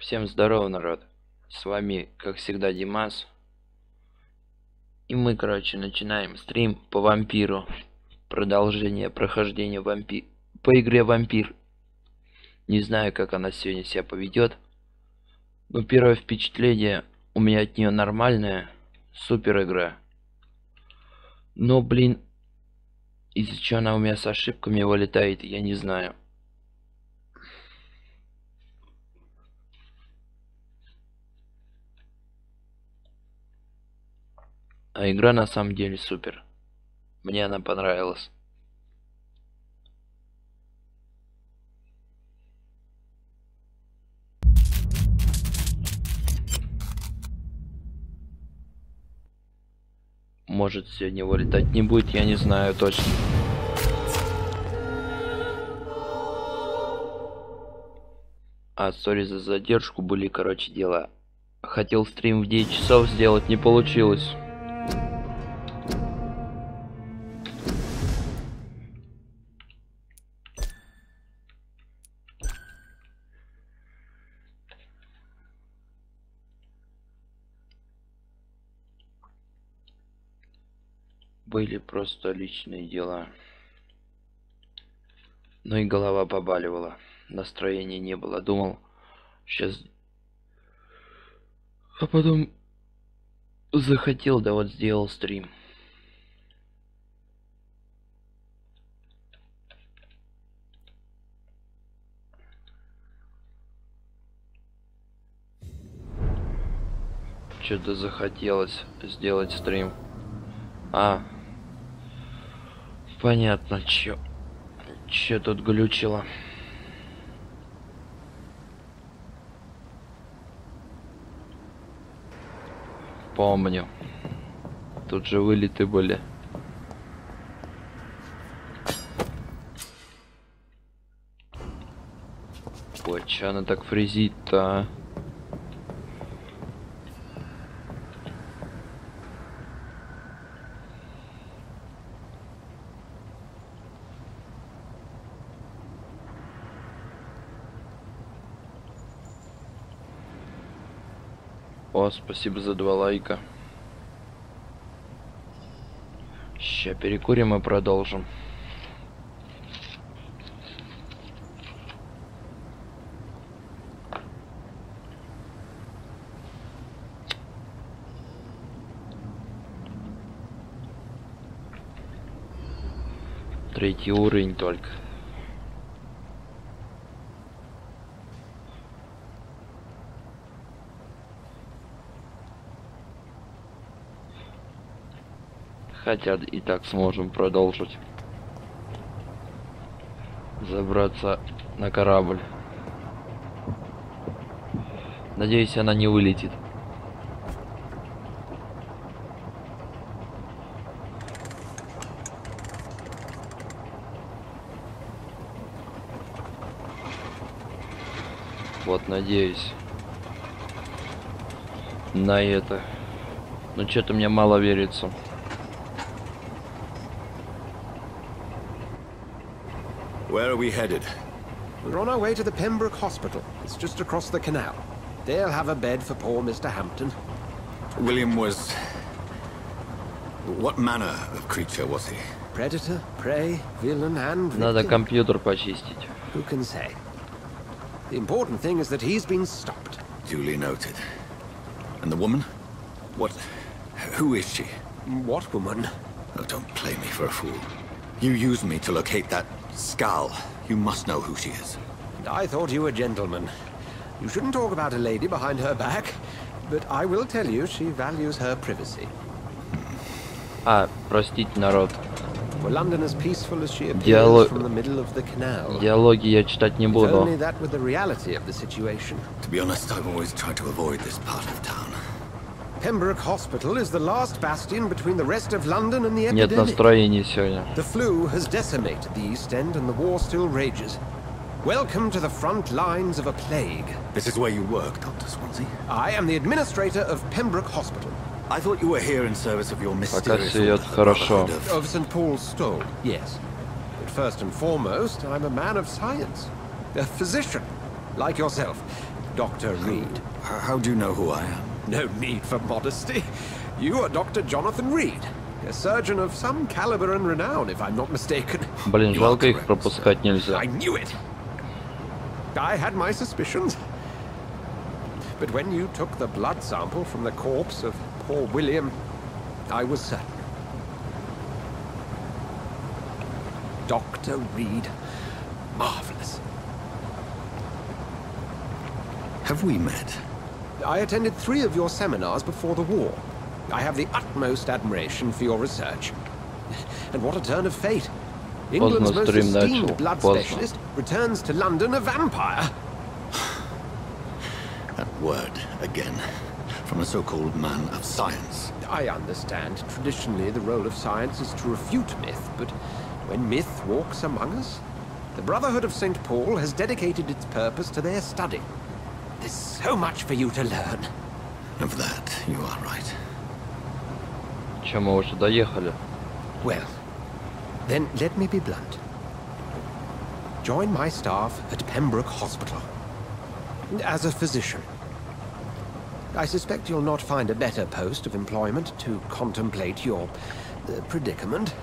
Всем здорово, народ. С вами, как всегда, Димас. И мы, короче, начинаем стрим по вампиру. Продолжение прохождения по игре Vampyr. Не знаю, как она сегодня себя поведет. Но первое впечатление у меня от нее нормальное. Супер игра. Но, блин, из-за чего она у меня с ошибками вылетает, я не знаю. А игра на самом деле супер. Мне она понравилась. Может, сегодня вылетать не будет, я не знаю точно. Сори за задержку, были, короче, дела. Хотел стрим в 9 часов сделать, не получилось. Были просто личные дела. Ну и голова побаливала. Настроения не было. Думал, сейчас... А потом захотел, да вот сделал стрим. Что-то захотелось сделать стрим. Понятно, чё тут глючило. Помню. Тут же вылеты были. Ой, чё она так фризит-то, а? О, спасибо за 2 лайка. Ща перекурим и продолжим. Третий уровень только. Хотя и так сможем продолжить. Забраться на корабль. Надеюсь, она не вылетит. Вот, надеюсь на это. Но что-то мне мало верится. Where are we headed? We're on our way to the Pembroke Hospital. It's just across the canal. They'll have a bed for poor Mr. Hampton. William was... What manner of creature was he? Predator, prey, villain, and victim. Надо компьютер почистить. Who can say? The important thing is that he's been stopped. Duly noted. And the woman? What... Who is she? What woman? Oh, don't play me for a fool. You used me to locate that skull. You must know who she is. And I thought you a gentleman. You shouldn't talk about a lady behind her back, but I will tell you she values her privacy. Простите, народ. For London as peaceful as she appears from the middle of the canal. Диалоги я читать не буду. Only that with the reality of the situation. To be honest, I've always tried to avoid this part of town. Pembroke Hospital is the last bastion between the rest of London and the Нет epidemic. настроения сегодня. The flu has decimated the East End and the war still rages. Welcome to the front lines of a plague. This is where you work, Dr. Swansea? I am the administrator of Pembroke Hospital. I thought you were here in service of your mysterious всё идёт хорошо. Of St. Paul's Stole, yes. But first and foremost, I'm a man of science. A physician, like yourself. Dr. Reed. How do you know who I am? No need for modesty. You are Dr. Jonathan Reed, a surgeon of some caliber and renown, if I'm not mistaken. Блин, жалко их пропускать нельзя. I knew it. I had my suspicions. But when you took the blood sample from the corpse of poor William, I was certain. Dr. Reed. Marvelous. Have we met? I attended 3 of your seminars before the war. I have the utmost admiration for your research. And what a turn of fate. England's most esteemed blood specialist returns to London a vampire. That word, again. From a so-called man of science. I understand. Traditionally, the role of science is to refute myth, but when myth walks among us, the Brotherhood of St. Paul has dedicated its purpose to their study. There's so much for you to learn. Of that, you are right. Чем мы уже доехали? Well, then let me be blunt. Join my staff at Pembroke Hospital. As a physician. I suspect you'll not find a better post of employment to contemplate your predicament.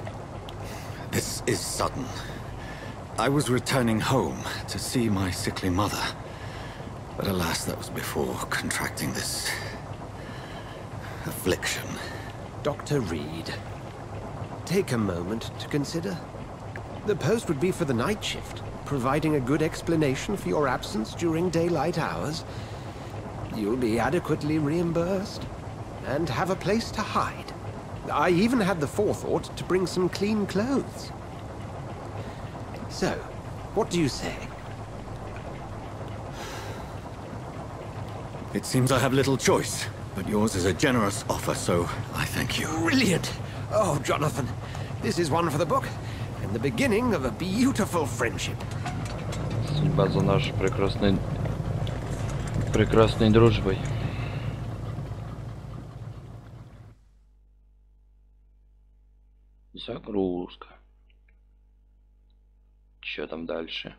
This is sudden. I was returning home to see my sickly mother. But alas, that was before contracting this affliction. Dr. Reed, take a moment to consider. The post would be for the night shift, providing a good explanation for your absence during daylight hours. You'll be adequately reimbursed, and have a place to hide. I even had the forethought to bring some clean clothes. So, what do you say? It seems I have little choice, but yours is a generous offer, so I thank you. Brilliant! Oh, Jonathan, this is one for the book, and the beginning of a beautiful friendship. Судьба за нашей прекрасной дружбой. Загрузка. Что там дальше?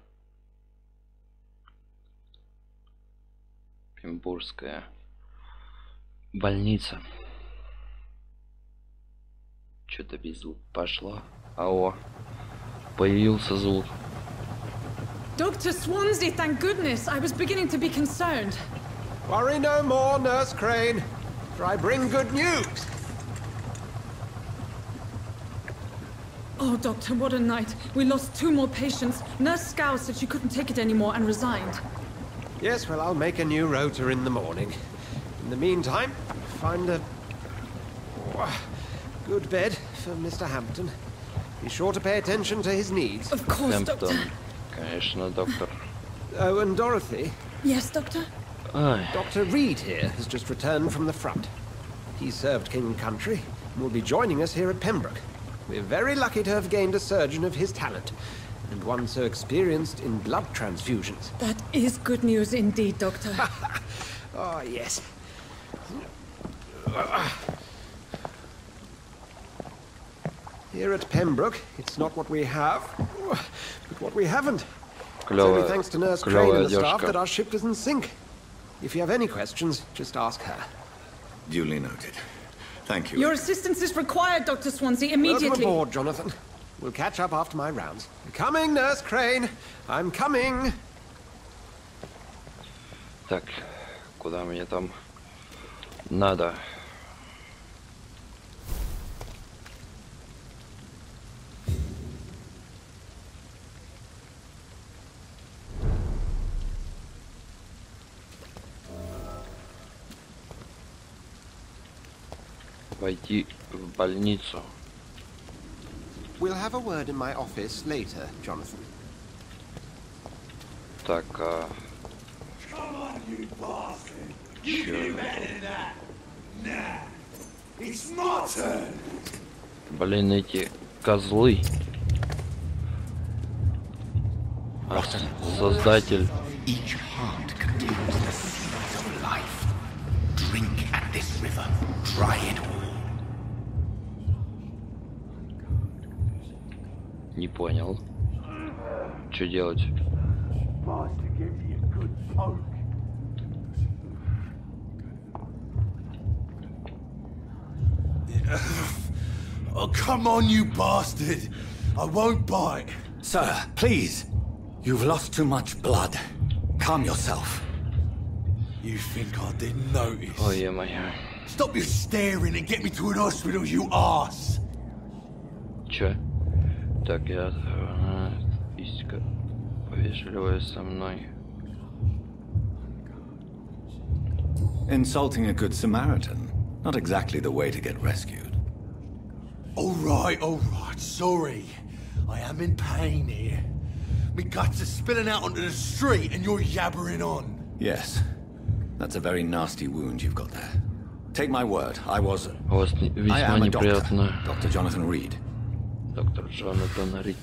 Пембургская больница. Что-то без звука пошло. О, появился звук. Dr. Swansea, thank goodness. I was beginning to be concerned. Worry no more, Nurse Crane, for I bring good news. Oh, Doctor, what a night. We lost 2 more patients. Nurse Scow said she couldn't take it anymore and resigned. Yes, well, I'll make a new rota in the morning. In the meantime, find a good bed for Mr. Hampton. Be sure to pay attention to his needs. Of course, Doctor. Хэмптон. Конечно, доктор. Oh, and Dorothy. Yes, Doctor? Ай. Dr. Reed here has just returned from the front. He served King and Country and will be joining us here at Pembroke. We're very lucky to have gained a surgeon of his talent, and one so experienced in blood transfusions. That is good news indeed, Doctor. Oh, yes. Here at Pembroke, it's not what we have, but what we haven't. It's only thanks to Nurse Crane and the staff that our ship doesn't sink. If you have any questions, just ask her. Duly noted. Thank you. Your assistance is required, Dr. Swansea, immediately. Welcome aboard, Jonathan. We'll catch up after my rounds. Coming, Nurse Crane. I'm coming. Так, куда мне там надо? Войти в больницу. We'll have a word in my office later, Jonathan. Так, Come on, you bastard! You can do better than that! Nah! It's my turn! блин, эти козлы. А создатель. Each heart contains the seeds of life. Drink at this river. Try it all. Не понял. Что делать? Oh, come on, you bastard. I won't bite. Sir, please. You've lost too much blood. Calm yourself. You think I didn't notice? Ой, ё-моё. Stop your staring and get me to an hospital, you arse. Чё? Так, я... Писька. Повежливая со мной. Insulting a good Samaritan. Not exactly the way to get rescued. All right, sorry. I am in pain here. Me guts are spilling out onto the street and you're yabbering on. Yes. That's a very nasty wound you've got there. Take my word, I was... У вас I весьма am a doctor, неприятно. Dr. Jonathan Reed. Доктор Джонатан Рид.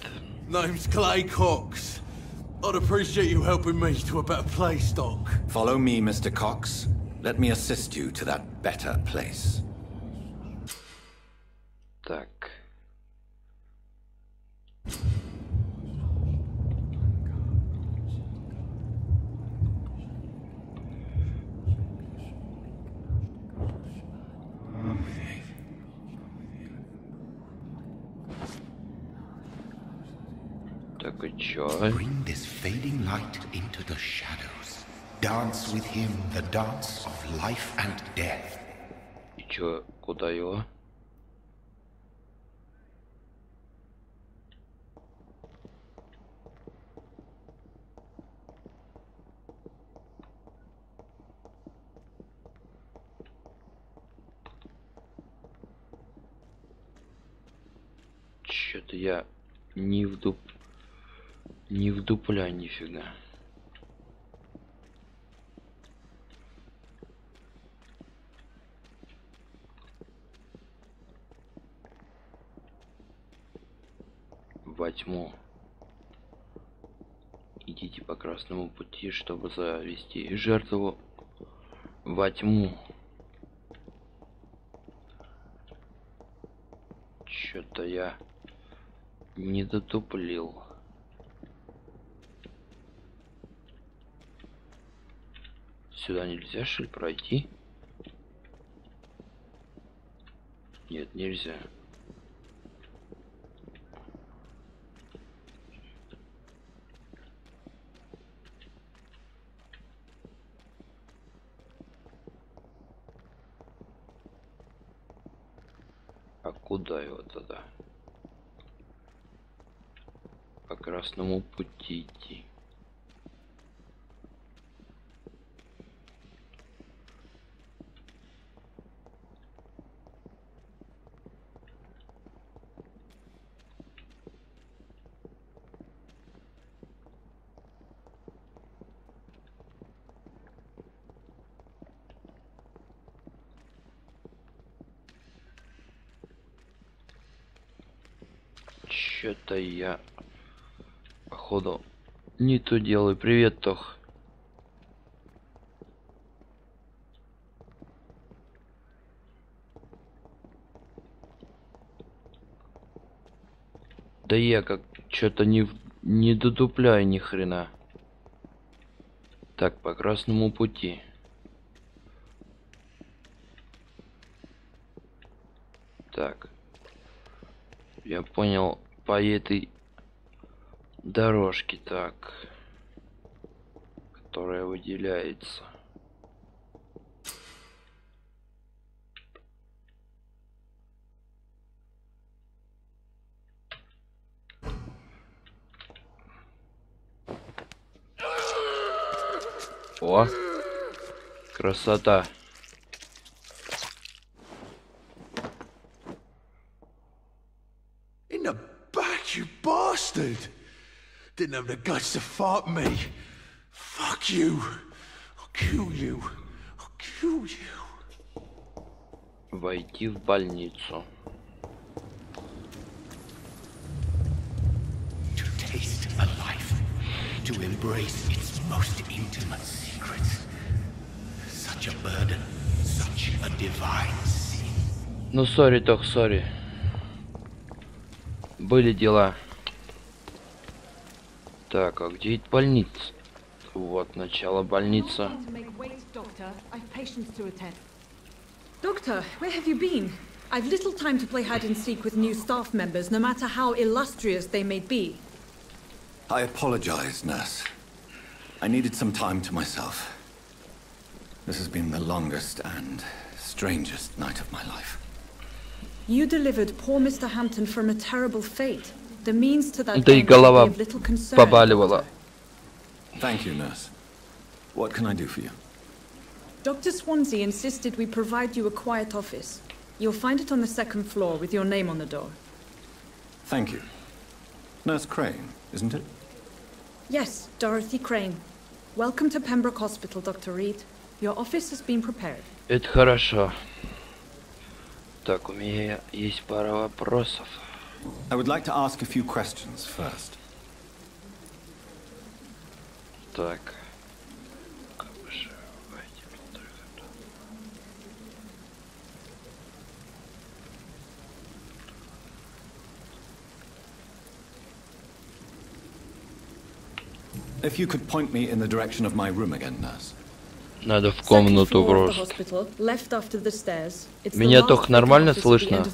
Name's Clay Cox. I'd appreciate you helping me to a better place, Doc. Follow me, Mr. Cox. Let me assist you to that better place. Так. Так, и чё? Bring this fading light into the shadows. Dance with him the dance of life and death. И чё? Куда его? Чё-то я не вдупляю нифига. Во тьму. Идите по красному пути, чтобы завести жертву во тьму. Чё-то я не дотуплил. Сюда нельзя, что ли, пройти? Нет, нельзя. А куда его тогда? По красному пути идти. Что-то я, походу, не то делаю. Привет, Тох. Да я как что-то не дотупляю ни хрена. Так, по красному пути. Так. Я понял, по этой дорожке, так, которая выделяется. О, красота. In the back, you bastard! Didn't have the guts to fight me. Fuck you. I'll kill you. I'll kill you. Войти в больницу. To taste a life. To embrace its most intimate secrets. Such a burden. Such a divine sin. Ну, сори, Тох, сори. Были дела. Так, а где это больница? Вот, начало больницы. Doctor, where have you been? I've little time to play hide and seek with new staff members, no matter how illustrious they may be. I apologize, nurse. I needed some time to myself. This has been the longest and strangest night of my life. You delivered poor Mr. Hampton from a terrible fate. The means to that Да и end should голова be of little concern. побаливала. Thank you, nurse. What can I do for you? Dr. Swansea insisted we provide you a quiet office. You'll find it on the second floor with your name on the door. Thank you. Nurse Crane, isn't it? Yes, Dorothy Crane. Welcome to Pembroke Hospital, Dr. Reed. Your office has been prepared. Это хорошо. Так, у меня есть пара вопросов. I would like to ask a few questions first. Так. If you could point me in the direction of my room again, nurse. Надо в комнату просто. Меня только нормально слышно?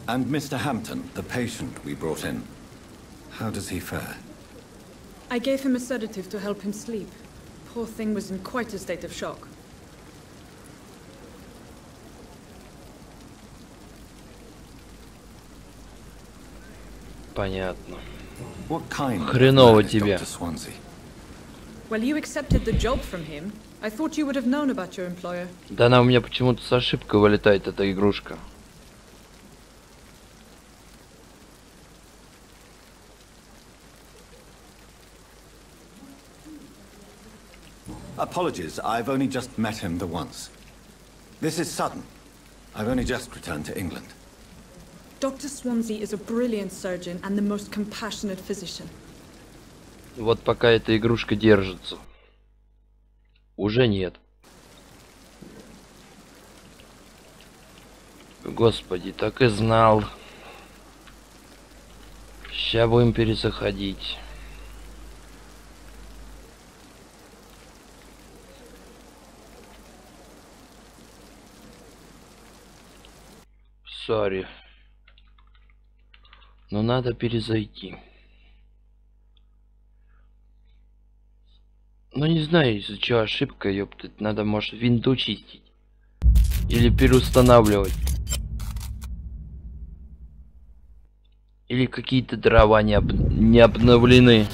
And Mr. Hampton, the patient we brought in, how does he fare? I gave him a sedative to help him sleep. Poor thing was in quite a state of shock. Понятно. What kind Хреново of man is тебе. Dr. Swansea? Well, you accepted the job from him. I thought you would have known about your employer. Да она у меня почему-то с ошибкой вылетает, эта игрушка. Apologies, I've only just met him the once. This is sudden. I've only just returned to England. Dr. Swansea is a brilliant surgeon and the most compassionate physician. Вот пока эта игрушка держится. Уже нет. Господи, так и знал. Ща будем перезаходить. Сори. Но надо перезайти. Ну не знаю, из-за чего ошибка, ёптать. Надо, может, винду чистить. Или переустанавливать. Или какие-то дрова не обновлены.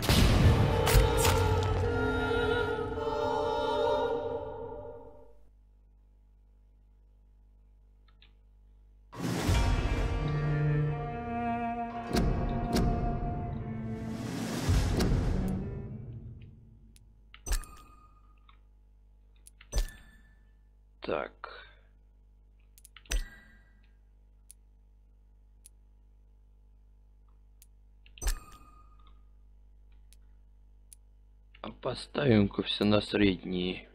Так. А поставим-ка все на средние.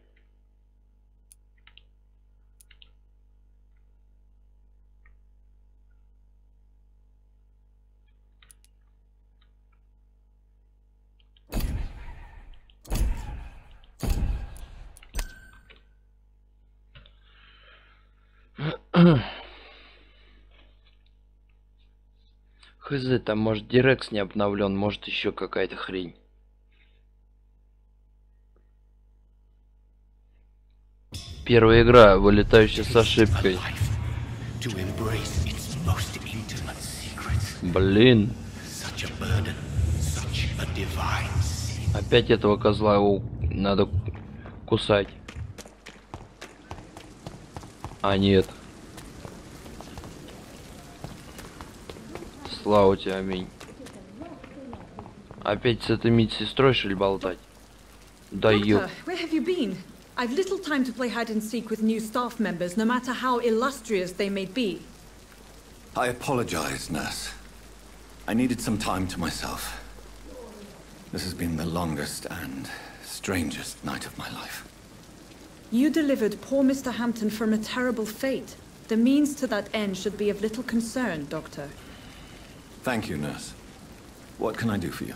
Хз, там может дирекс не обновлен, может еще какая-то хрень. Первая игра, вылетающая с ошибкой. Блин. Опять этого козла надо кусать. А нет. Слава тебе, аминь. Опять с этой медсестрой, что ли, болтать? Да ёп. Where have you been? I've little time to play hide and seek with new staff members, no matter how illustrious they may be. I apologize, nurse. I needed some time to myself. This has been the longest and strangest night of my life. You delivered poor Mr. Hampton from a terrible fate. The means to that end should be of little concern, Doctor. Thank you, nurse. What can I do for you?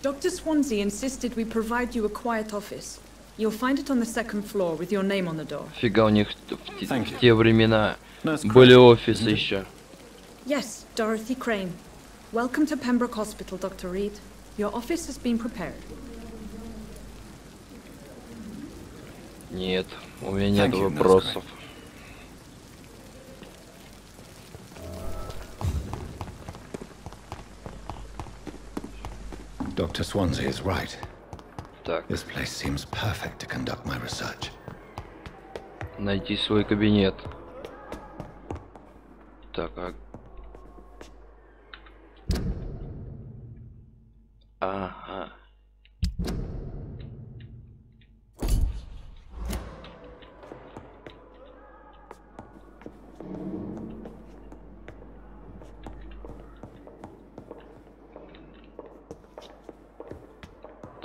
Dr. Swansea insisted we provide you a quiet office. You'll find it on the second floor with your name on the door. Фига, у них в те времена That's были great, офисы isn't it? еще. Yes, Dorothy Crane. Welcome to Pembroke Hospital, Dr. Reed. Your office has been prepared. Нет, у меня нет Thank you, вопросов. Dr. Swansea is right. Так, This place seems perfect to conduct my research. найти свой кабинет. Так, ага.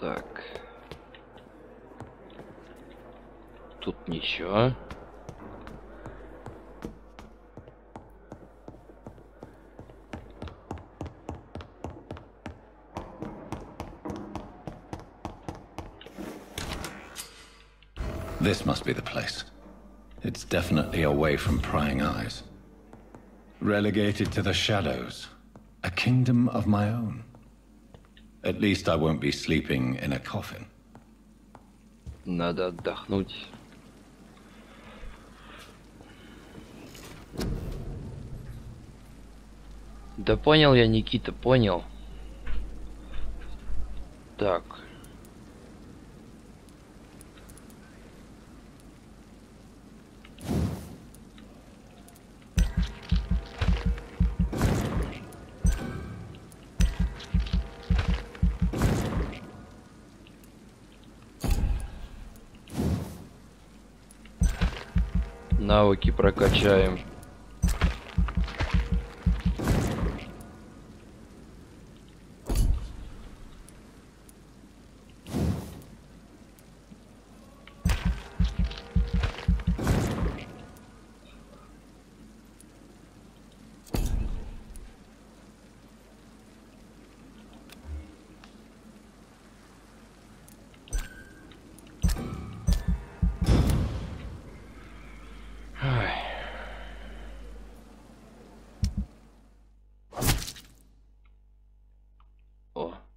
Так. Тут ничего. This must be the place. It's definitely away from prying eyes. Relegated to the shadows. A kingdom of my own. At least I won't be sleeping in a coffin. Надо отдохнуть. Да понял я, Никита, понял. Так. Навыки прокачаем.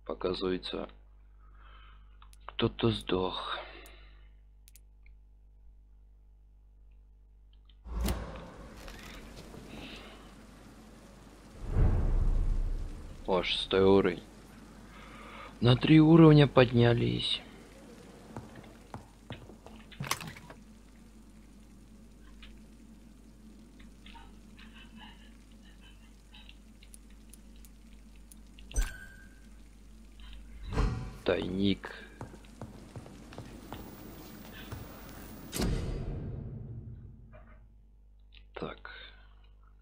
Оказывается, кто-то сдох. О, 6-й уровень. На 3 уровня поднялись. Тайник. Так.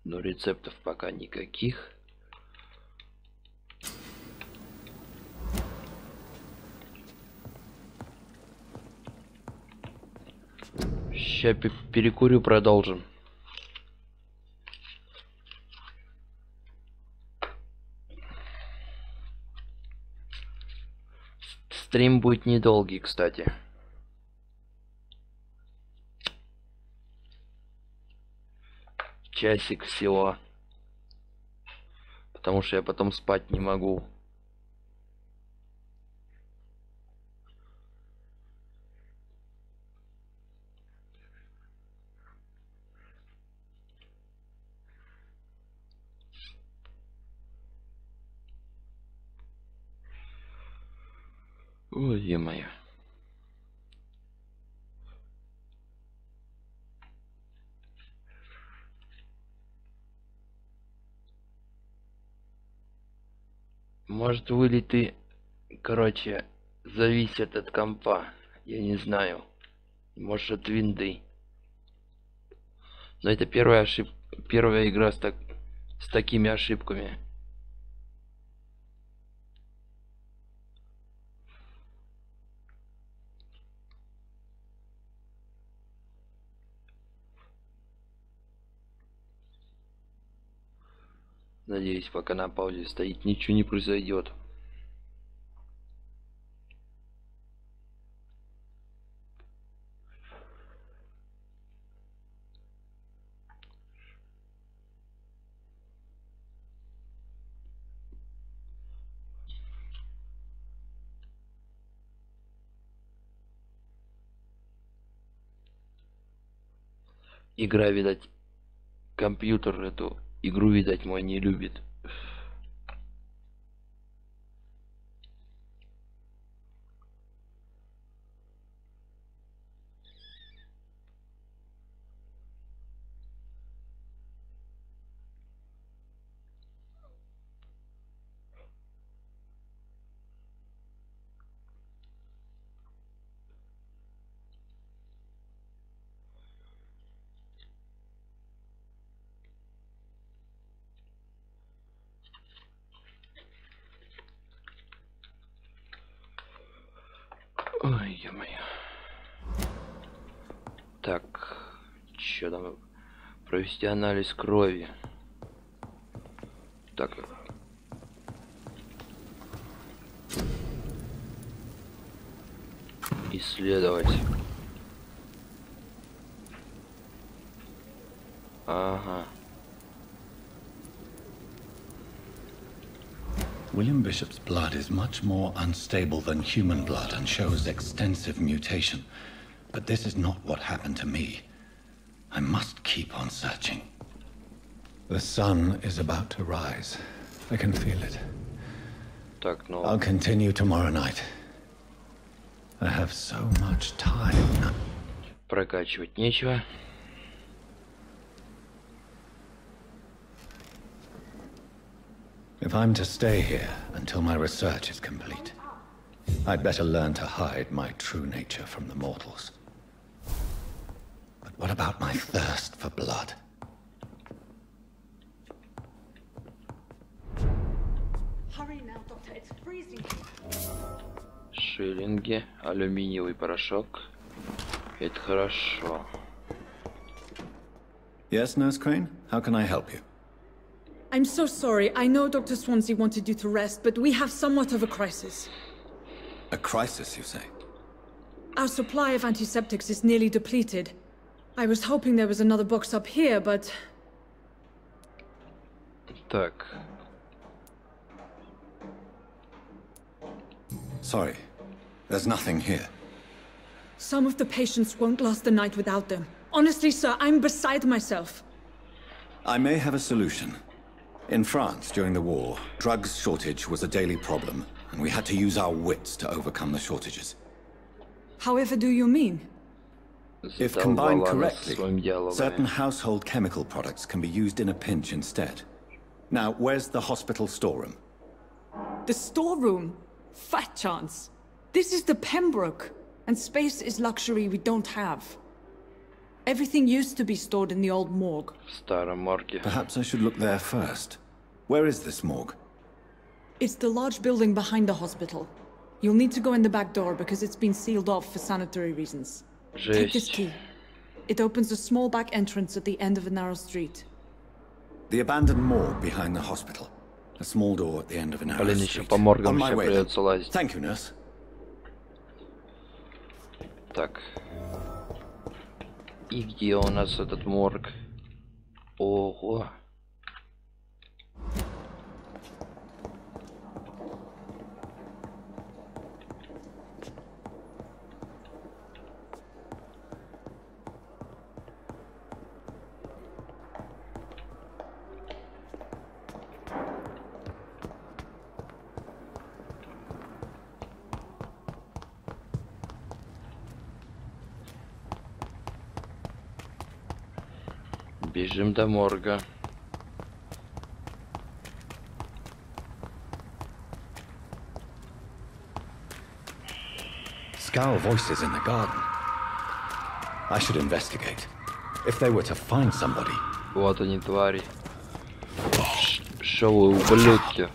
Но рецептов пока никаких. Сейчас перекурю, продолжим. Стрим будет недолгий, кстати. Часик всего. Потому что я потом спать не могу. Ой, е-мое. Может, вылеты, короче, зависят от компа. Я не знаю. Может, от винды. Но это первая игра с такими ошибками. Надеюсь, пока на паузе стоит, ничего не произойдет. Игра, видать, компьютер эту игру, видать, мой не любит. Ой, ё-моё. Так, чё там? Провести анализ крови. Так. Исследовать. Ага. William Bishop's blood is much more unstable than human blood and shows extensive mutation. But this is not what happened to me. I must keep on searching. The sun is about to rise. I can feel it. Так, ну. I'll continue tomorrow night. I have so much time now. Прокачивать нечего. If I'm to stay here until my research is complete, I'd better learn to hide my true nature from the mortals. But what about my thirst for blood? Hurry now, Doctor. It's freezing. Шиллинги, алюминиевый порошок. Это хорошо. Yes, Nurse Crane? How can I help you? I'm so sorry. I know Dr. Swansea wanted you to rest, but we have somewhat of a crisis. A crisis, you say? Our supply of antiseptics is nearly depleted. I was hoping there was another box up here, but... Так. Sorry, there's nothing here. Some of the patients won't last the night without them. Honestly, sir, I'm beside myself. I may have a solution. In France, during the war, drugs shortage was a daily problem, and we had to use our wits to overcome the shortages. However do you mean? If combined correctly, certain household chemical products can be used in a pinch instead. Now, where's the hospital storeroom? The storeroom? Fat chance. This is the Pembroke, and space is luxury we don't have. Everything used to be stored in the old morgue. В старом морге. Perhaps I should look there first. Where is this morgue? It's the large building behind the hospital. You'll need to go in the back door because it's been sealed off for sanitary reasons. Take this Жесть. key. It opens a small back entrance at the end of a narrow street. The abandoned morgue behind the hospital. A small door at the end of a narrow Блин, еще street. по моргам On my все way then. придется лазить. Thank you, nurse. Так. И где у нас этот морг? Ого. Бежим до морга. Scowl voices in the garden. I should investigate. If they were to find somebody. Вот они, твари. Шо вы, ублюдки?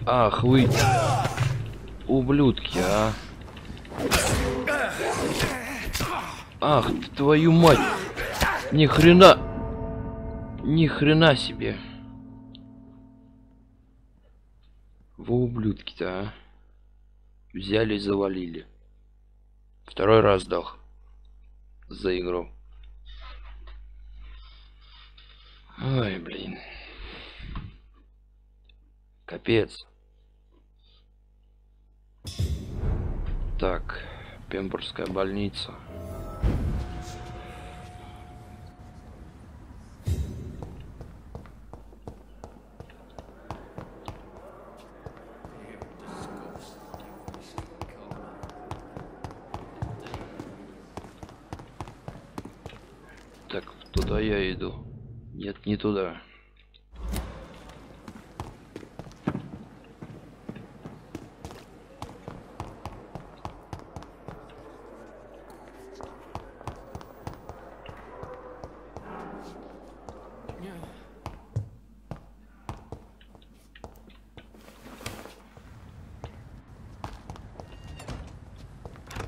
Ах вы, ублюдки, а. Ах, твою мать. Ни хрена. Ни хрена себе. Вы ублюдки-то, а. Взяли и завалили. Второй раз дал. За игру. Ой, блин. Капец. Так, Пембургская больница. Так, туда я иду. Нет, не туда.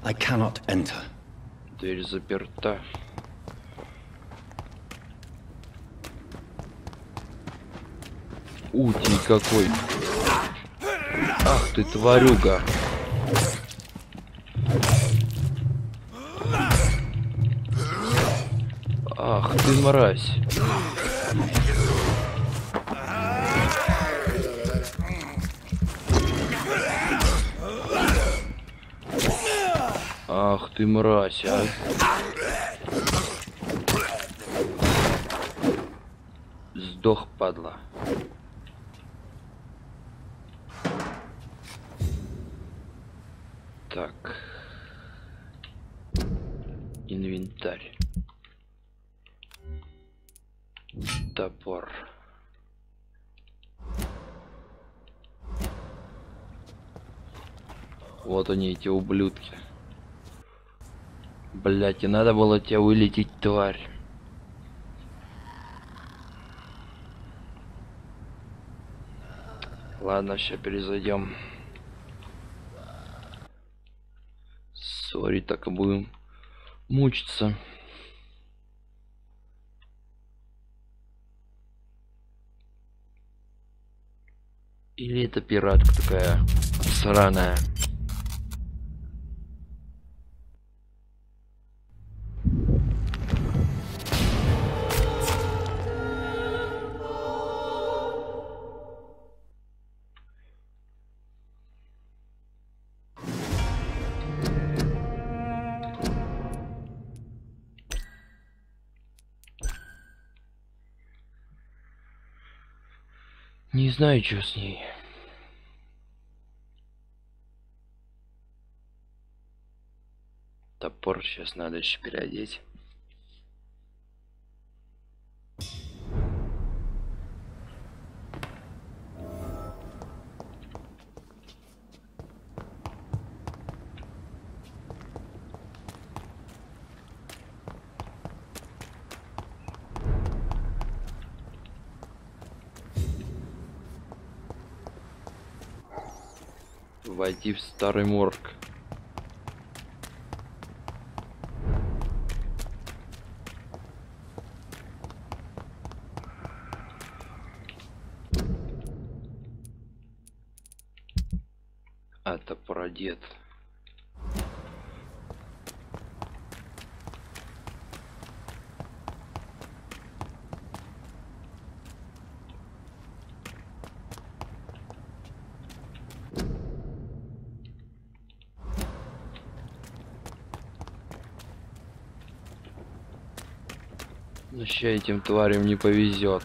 I cannot enter. Дверь заперта. Ути какой. Ах ты тварюга. Ах ты мразь. Ах ты мразь, а. Сдох, падла. Так. Инвентарь. Топор. Вот они, эти ублюдки. Блять, и надо было тебя вылететь, тварь. Ладно, сейчас перезайдем. Сори, так и будем мучиться. Или это пиратка такая сраная? Не знаю, что с ней. Топор сейчас надо еще переодеть. Войти в старый морг. А, топор одет. Но ща этим тварям не повезет.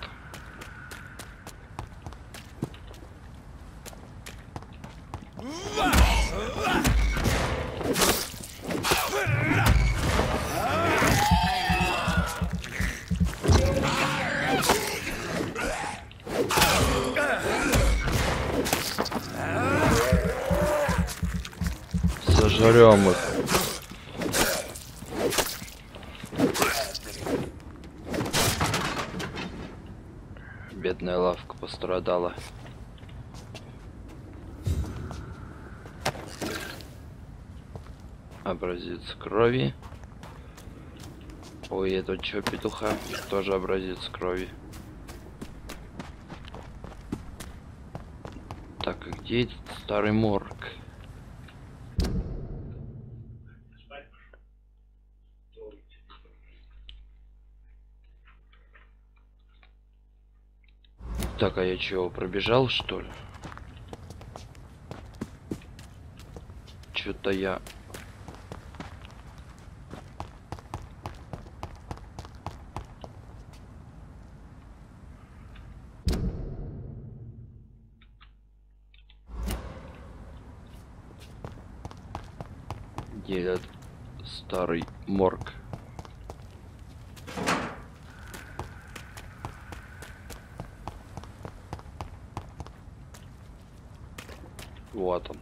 Сожрем их. Бедная лавка пострадала. Образец крови. Ой, это чё, петуха? Тоже образец крови. Так, а где этот старый морг? Так, а я чего, пробежал, что ли? Что-то я Где этот старый морг? Вот он.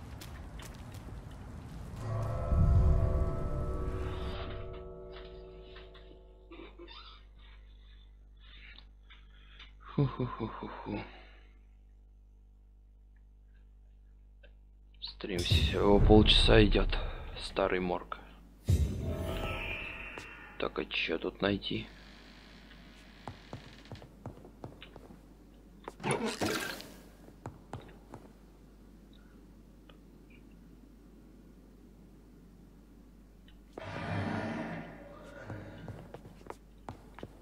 Ху-ху-ху-ху-ху. Стрим всего полчаса идет. Старый морг. Так, а чё тут найти?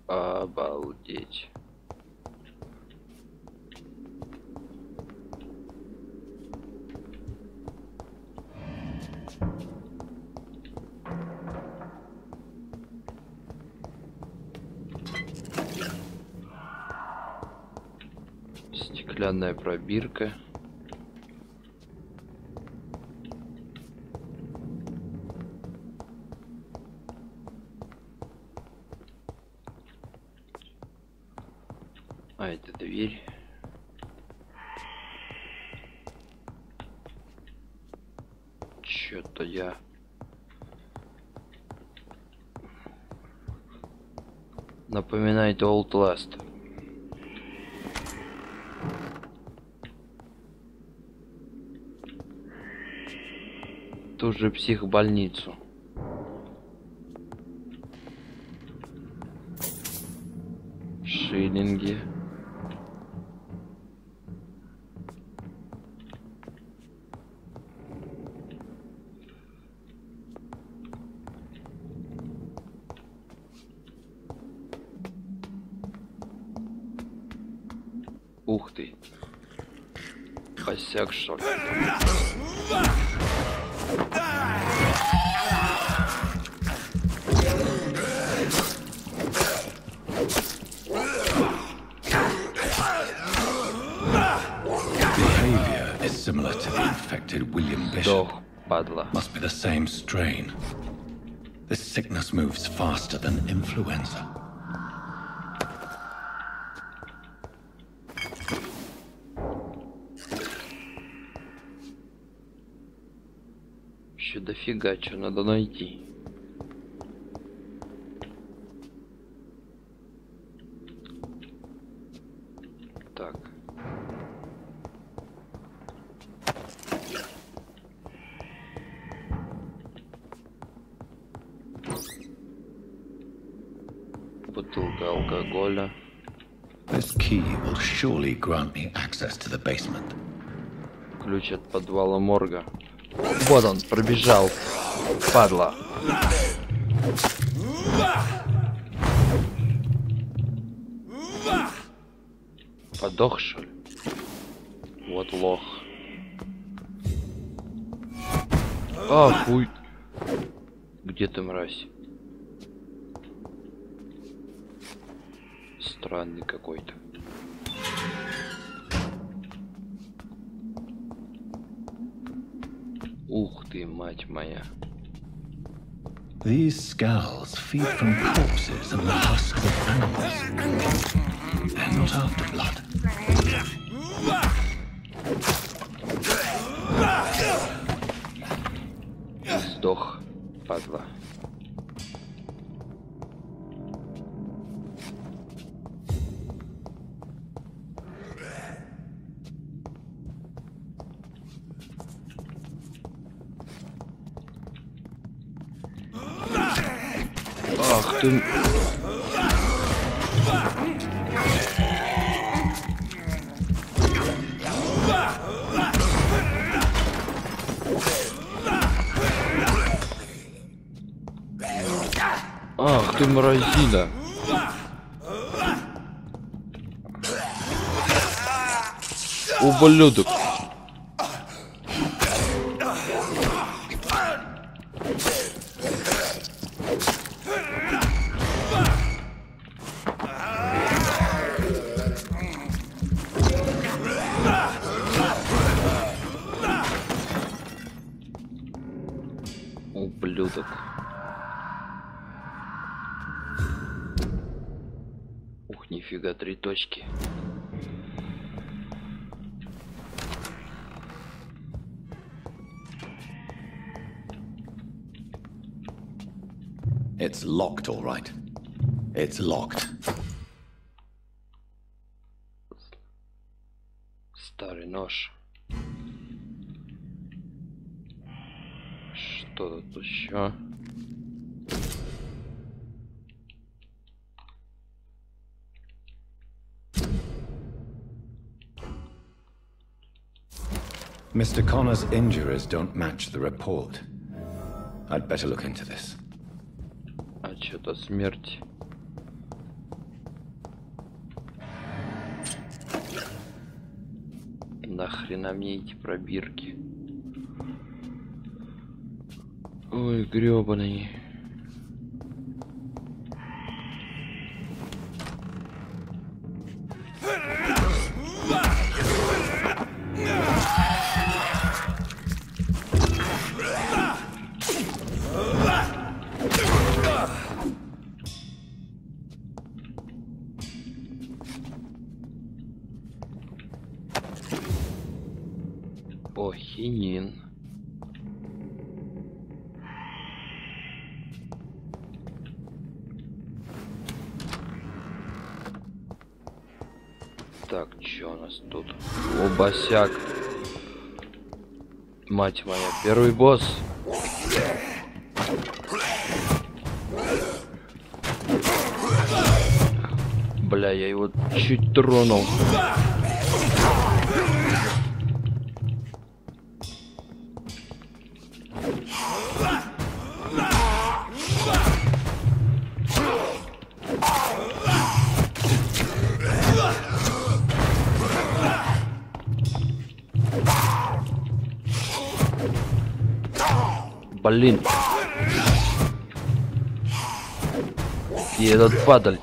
Обалдеть. Стеклянная пробирка. А это дверь. Чё-то я напоминает Old Last. Ту же психбольницу. Шиллинги. Ух ты. Косяк, что ли? Behavior is similar to the infected William Bishop. Дох, падла. Must be the same strain. This sickness moves faster than influenza. Еще дофига, что надо найти. Так. Бутылка алкоголя. This key will surely grant me access to the basement. Ключ от подвала морга. Вот он, пробежал. Падла. Подох, что ли? Вот лох. А, хуй. Где ты, мразь? Странный какой-то. Ух ты, мать моя. These skulls feed from corpses and the husks of animals. They're not after blood. Сдох, падла. Ах ты... Ах ты мразина. Ублюдок. Ублюдок. Ух, нифига, 3 точки. It's locked, all right. It's locked. Старый нож. Что тут еще? Mr. Connor's injuries don't match the report. I'd better look into this. Отчет о смерти. Нахрена мне эти пробирки? Ой, грёбаный. Хинин. Так, чё у нас тут? О, босяк. Мать моя, первый босс. Бля, я его чуть тронул. Блин. И этот падаль.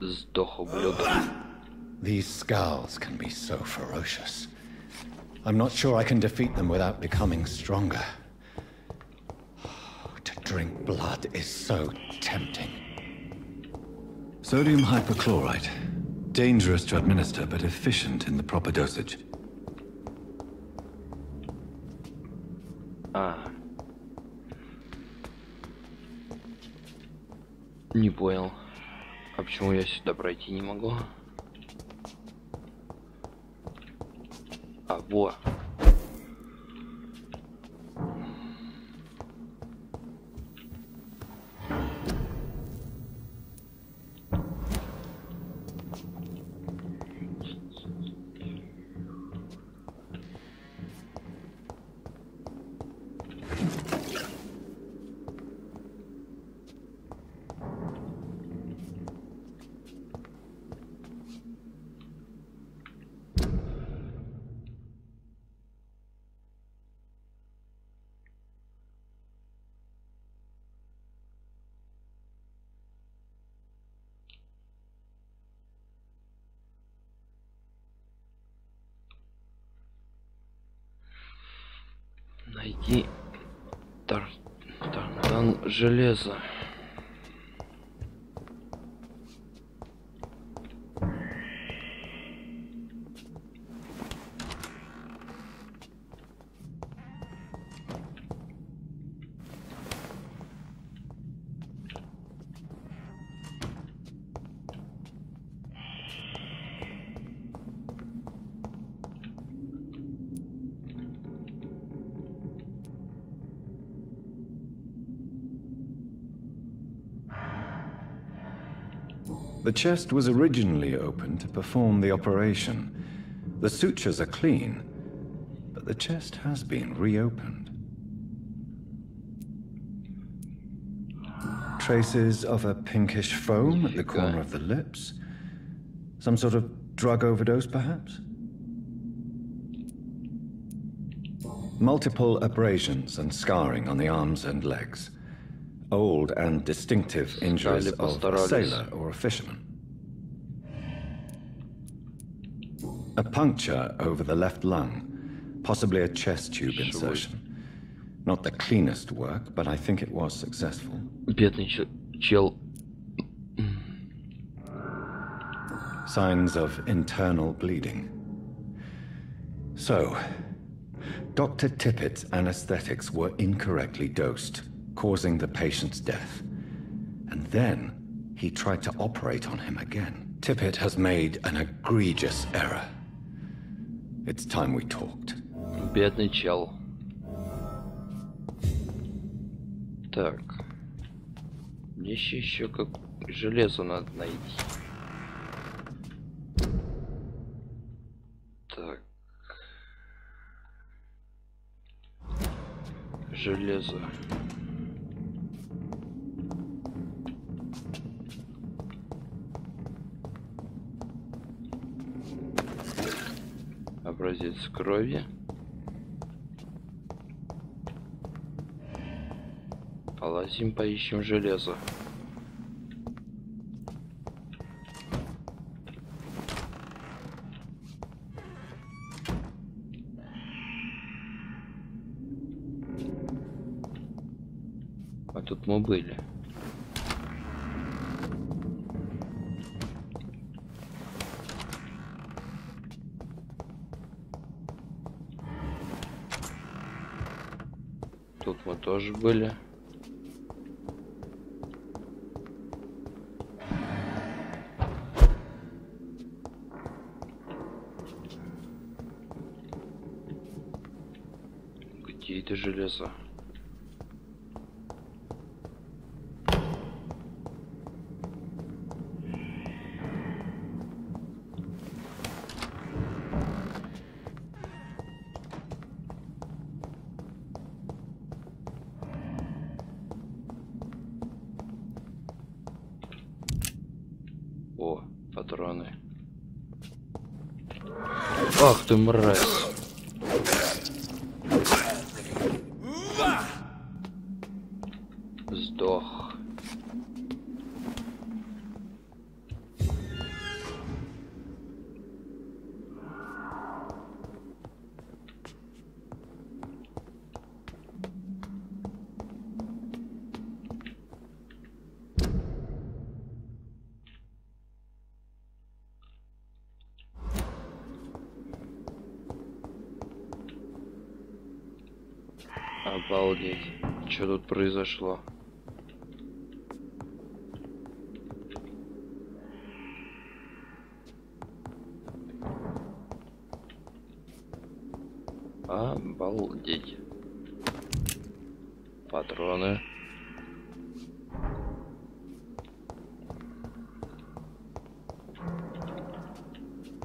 Сдох, ублюдок. These skulls can be so ferocious. I'm not sure I can defeat them without becoming stronger. To drink blood is so tempting. Sodium hypochlorite. Dangerous to administer, but efficient in the proper dosage. Не понял. А почему я сюда пройти не могу? А, во. Найди тартан железа. The chest was originally opened to perform the operation. The sutures are clean, but the chest has been reopened. Traces of a pinkish foam at the corner of the lips. Some sort of drug overdose, perhaps? Multiple abrasions and scarring on the arms and legs. old and distinctive injuries of a sailor or a fisherman. A puncture over the left lung, possibly a chest tube insertion. Not the cleanest work, but I think it was successful. Бедный чел. Signs of internal bleeding. So, Dr. Tippett's anesthetics were incorrectly dosed, causing the patient's death. And then he tried to operate on him again. Tippett has made an egregious error. It's time we talked. Бедный чел. Так. Мне еще как железо надо найти. Так. Железо. Образец крови. Полазим, поищем железо. А тут мы были. Тут мы тоже были. Где это железо? О, патроны. Ах ты мразь. Сдох. Обалдеть. Что тут произошло? Обалдеть. Патроны.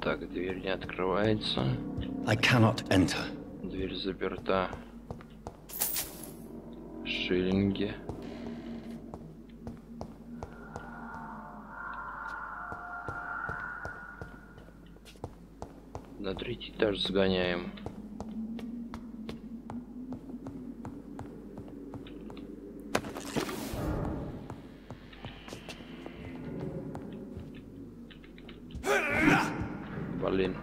Так, дверь не открывается. I cannot enter. Дверь заперта. Шиллинги. На третий этаж сгоняем. Блин.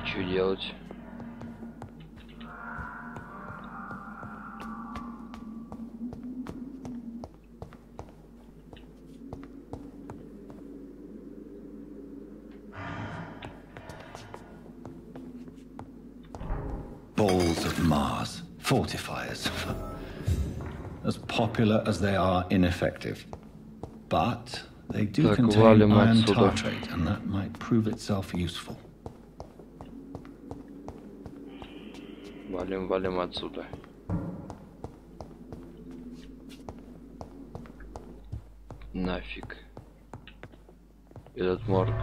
Что делать? Balls of Mars, fortifiers. As popular as they are ineffective. But they do contain iron tartrate, and that might prove itself useful. Валим отсюда. Нафиг. Этот морг.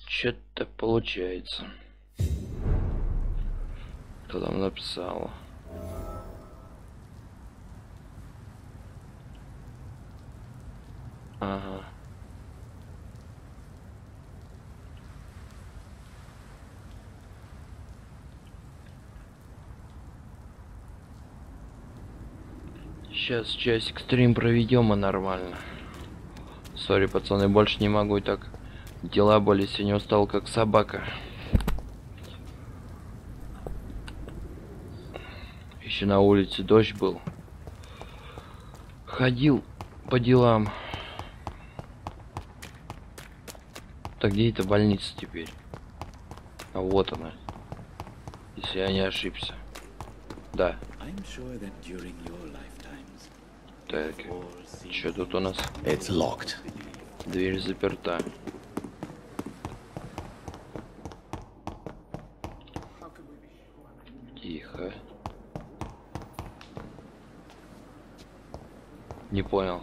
Что-то получается. Кто там написал? Ага. Сейчас часик стрим проведем, и нормально. Сори, пацаны, больше не могу, так дела были, сегодня устал как собака. Еще на улице дождь был. Ходил по делам. Так где эта больница теперь? А вот она. Если я не ошибся. Да. Так, что тут у нас? It's locked. Дверь заперта. Тихо. Не понял.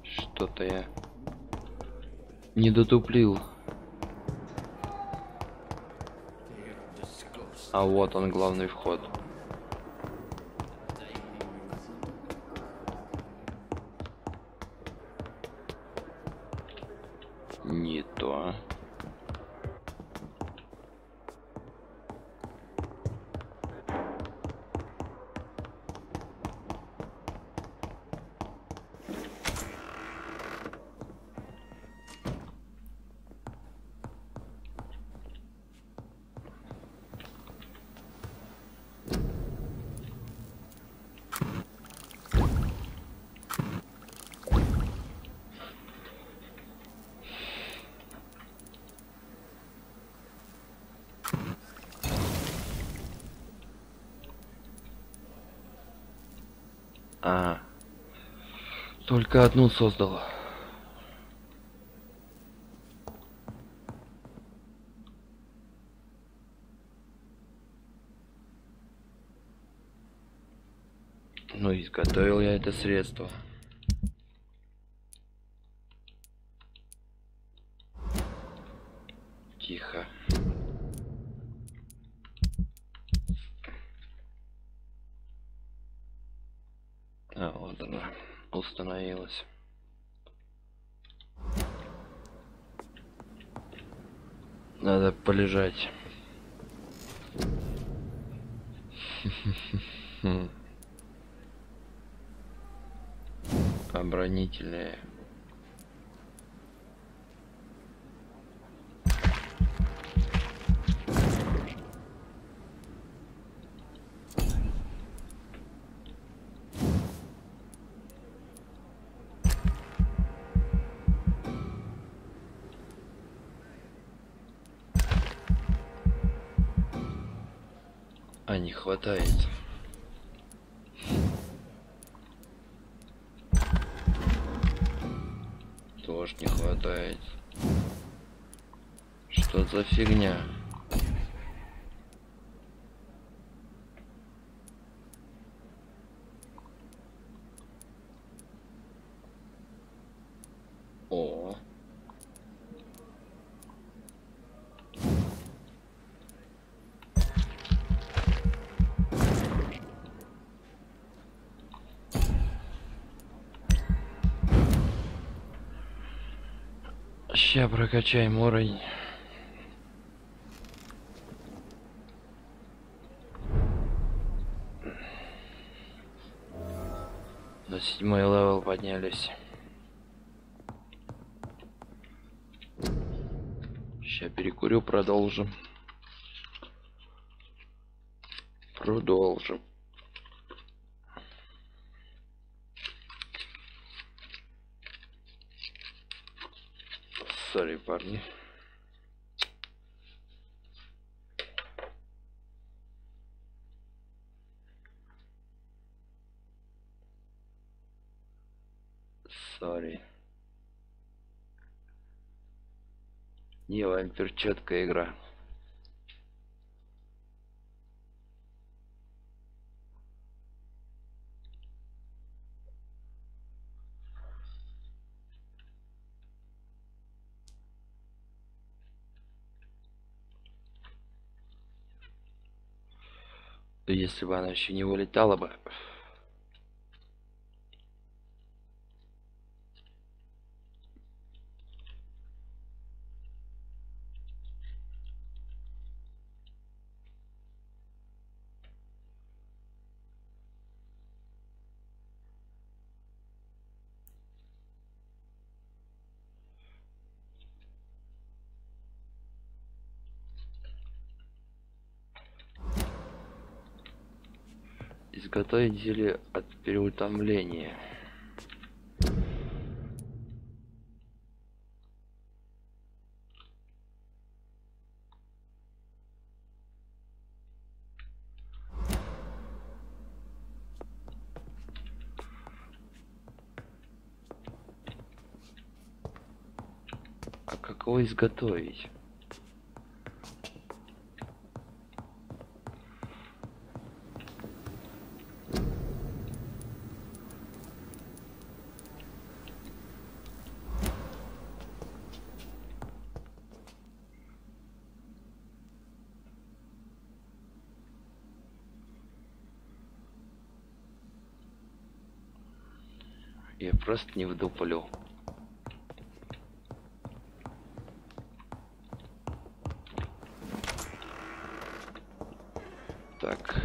Что-то я не дотуплил. А вот он, главный вход. Не то. А, только одну создал. Ну, изготовил я это средство. Тихо. А, вот она установилась. Надо полежать. Оборонительные. А не хватает. Тоже не хватает. Что за фигня? О. Ща прокачаем уровень. На 7-й левел поднялись. Ща перекурю, продолжим. Продолжим. Сори, парни. Сори. Не, Vampyr четкая игра. Если бы она еще не вылетала бы. Изготовить зелье от переутомления. А как его изготовить? Я просто не вдуплю. Так.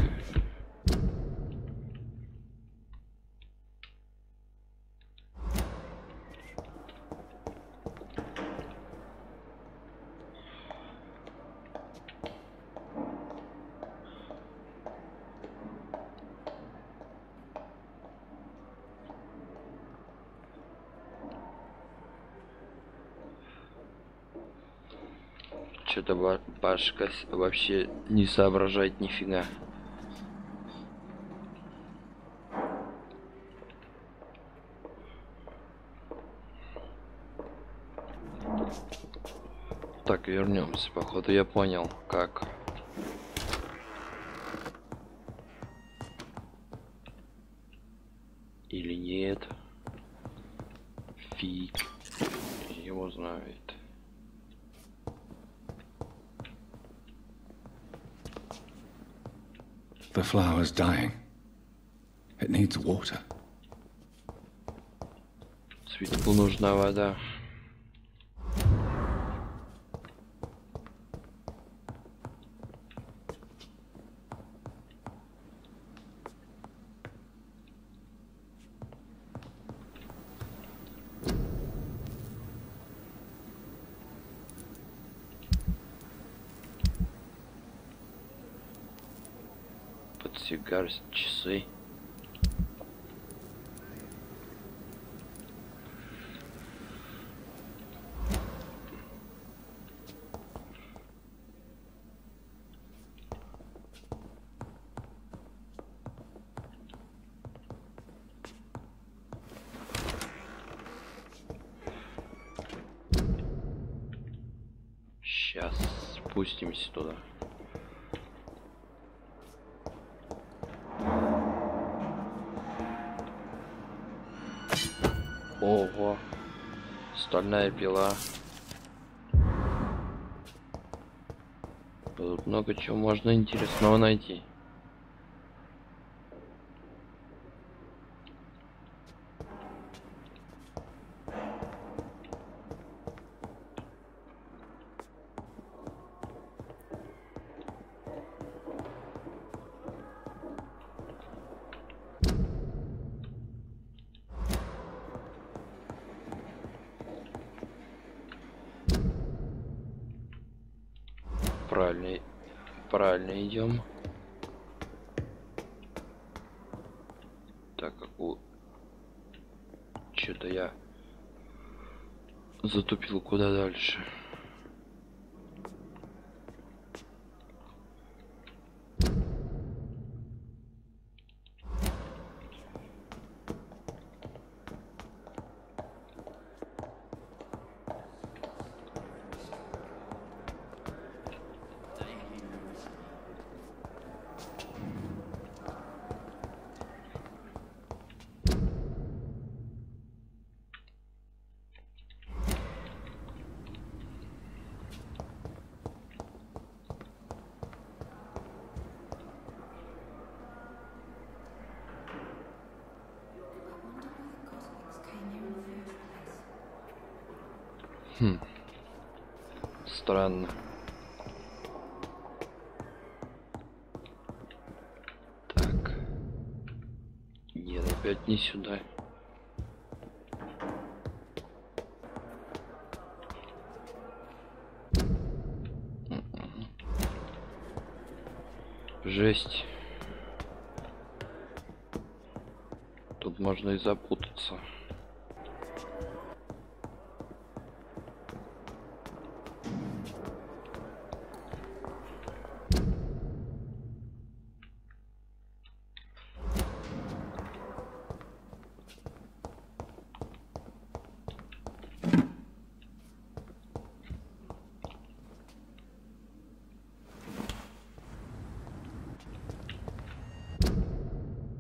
Что-то башка вообще не соображает нифига. Так, вернемся. Походу я понял, как. Или нет. Фиг его знает. The flower's dying. It needs water. Цветку нужна вода. Сигар, часы. Сейчас спустимся туда. Ого, стальная пила. Тут много чего можно интересного найти. Правильно идем. Так как что-то я затупил, куда дальше. Странно. Так. Нет, опять не сюда. Жесть. Тут можно и запутаться.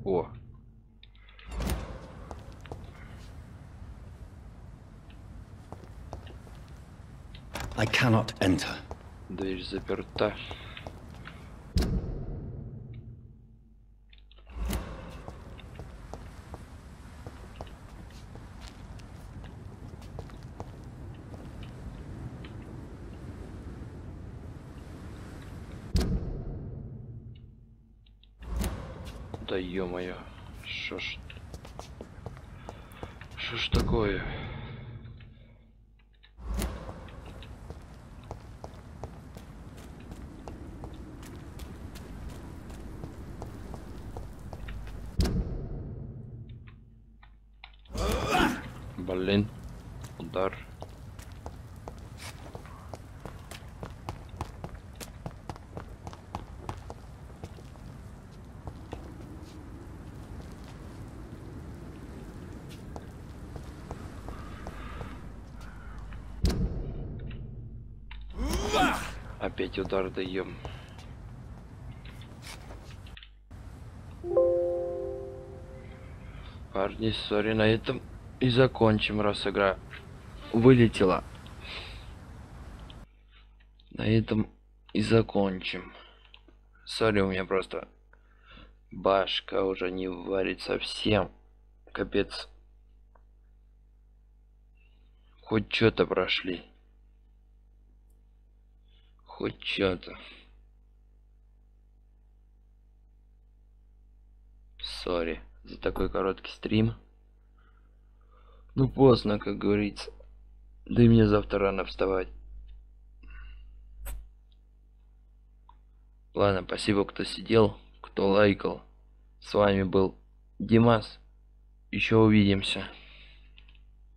О. I cannot enter. Дверь заперта. Да ё-моё, шо ж такое? Блин, удар. Опять удар даем. Парни, сори, на этом и закончим, раз игра вылетела. На этом и закончим. Сори, у меня просто башка уже не варит совсем. Капец. Хоть что-то прошли. Хоть что-то. Сори за такой короткий стрим. Ну поздно, как говорится. Да и мне завтра рано вставать. Ладно, спасибо, кто сидел, кто лайкал. С вами был Димас. Еще увидимся.